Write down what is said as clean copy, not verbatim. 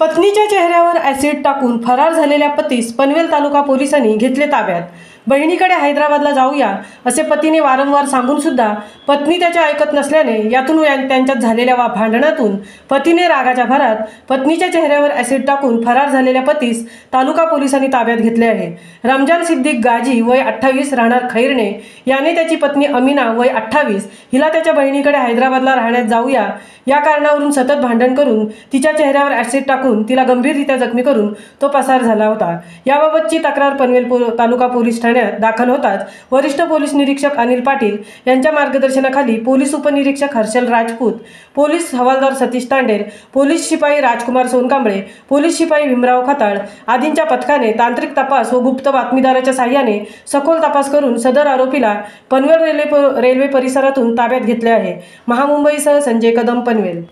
पत्नीच्या चेहऱ्यावर ॲसिड टाकून फरार झालेल्या पतीस पनवेल तालुका पोलिसांनी घेतले ताब्यात। बहिणीकडे हैदराबादला जाऊया असे पतीने वारंवार सांगून सुद्धा पत्नी त्याचे ऐकत नसल्याने यातून त्यांच्यात झालेल्या भांडणातून पतीने रागाच्या भरात पत्नीच्या चेहऱ्यावर ॲसिड टाकून फरार झालेल्या पतीस तालुका पोलिसांनी ताब्यात घेतले आहे। रमजान सिद्दीक गाजी वय 28 राहणार खैरणे याने त्याची पत्नी अमीना वय 28 हिला त्याच्या बहिणीकडे हैदराबादला राहण्यात जाऊया या कारणावरून सतत भांडण करून तिच्या चेहऱ्यावर ॲसिड टाकून तिला गंभीररित्या जखमी करून तो पसार झाला होता। याबाबतची तक्रार पनवेल तालुका पोलीस ठाण्यात दाखल होताच वरिष्ठ पोलीस निरीक्षक अनिल पाटील यांच्या मार्गदर्शनाखाली पोलीस उपनिरीक्षक हर्षल राजपूत, पोलीस हवालदार सतीश तांडेल, पोलीस शिपाई राजकुमार सोनकांबळे, पोलीस शिपाई भीमराव खताळ आदींच्या पथकाने तांत्रिक तपास व गुप्त बातमीदाराच्या साहाय्याने सखोल तपास करून सदर आरोपीला पनवेल रेल्वे परिसरातून ताब्यात घेतले आहे। महामुंबईसह संजय कदम, पनवेल।